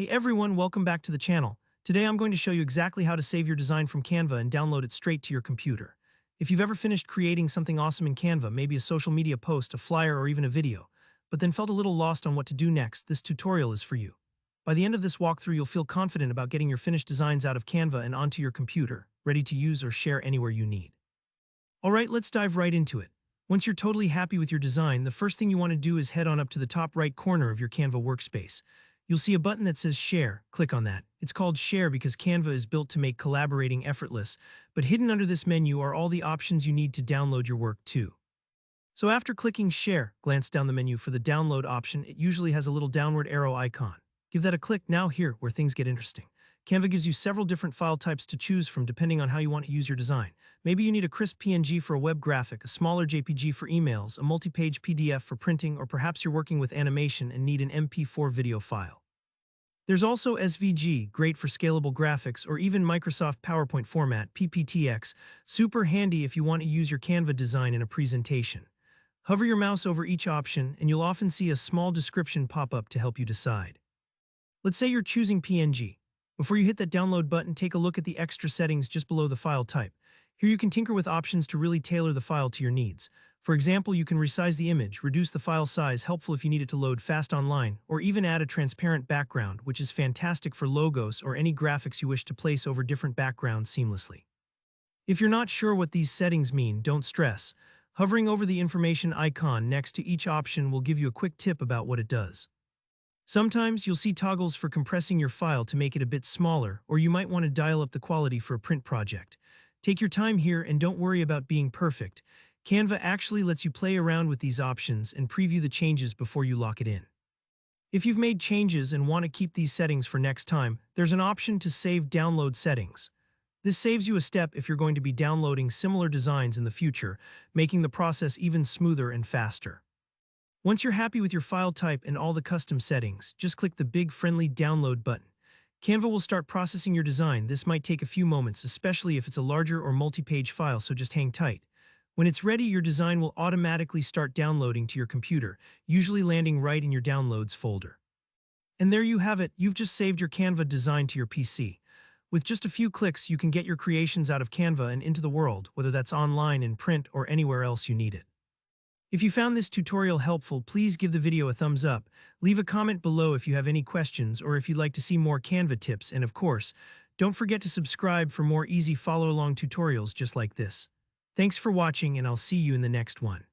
Hey everyone, welcome back to the channel. Today I'm going to show you exactly how to save your design from Canva and download it straight to your computer. If you've ever finished creating something awesome in Canva, maybe a social media post, a flyer, or even a video, but then felt a little lost on what to do next, this tutorial is for you. By the end of this walkthrough, you'll feel confident about getting your finished designs out of Canva and onto your computer, ready to use or share anywhere you need. Alright, let's dive right into it. Once you're totally happy with your design, the first thing you want to do is head on up to the top right corner of your Canva workspace. You'll see a button that says Share. Click on that. It's called Share because Canva is built to make collaborating effortless, but hidden under this menu are all the options you need to download your work too. So after clicking Share, glance down the menu for the download option. It usually has a little downward arrow icon. Give that a click. Now here, where things get interesting. Canva gives you several different file types to choose from depending on how you want to use your design. Maybe you need a crisp PNG for a web graphic, a smaller JPG for emails, a multi-page PDF for printing, or perhaps you're working with animation and need an MP4 video file. There's also SVG, great for scalable graphics, or even Microsoft PowerPoint format, PPTX, super handy if you want to use your Canva design in a presentation. Hover your mouse over each option, and you'll often see a small description pop up to help you decide. Let's say you're choosing PNG. Before you hit that download button, take a look at the extra settings just below the file type. Here you can tinker with options to really tailor the file to your needs. For example, you can resize the image, reduce the file size, helpful if you need it to load fast online, or even add a transparent background, which is fantastic for logos or any graphics you wish to place over different backgrounds seamlessly. If you're not sure what these settings mean, don't stress. Hovering over the information icon next to each option will give you a quick tip about what it does. Sometimes you'll see toggles for compressing your file to make it a bit smaller, or you might want to dial up the quality for a print project. Take your time here and don't worry about being perfect. Canva actually lets you play around with these options and preview the changes before you lock it in. If you've made changes and want to keep these settings for next time, there's an option to save download settings. This saves you a step if you're going to be downloading similar designs in the future, making the process even smoother and faster. Once you're happy with your file type and all the custom settings, just click the big friendly download button. Canva will start processing your design. This might take a few moments, especially if it's a larger or multi-page file, so just hang tight. When it's ready, your design will automatically start downloading to your computer, usually landing right in your downloads folder. And there you have it. You've just saved your Canva design to your PC. With just a few clicks, you can get your creations out of Canva and into the world, whether that's online, in print, or anywhere else you need it. If you found this tutorial helpful, please give the video a thumbs up, leave a comment below if you have any questions or if you'd like to see more Canva tips, and of course, don't forget to subscribe for more easy follow-along tutorials just like this. Thanks for watching, and I'll see you in the next one.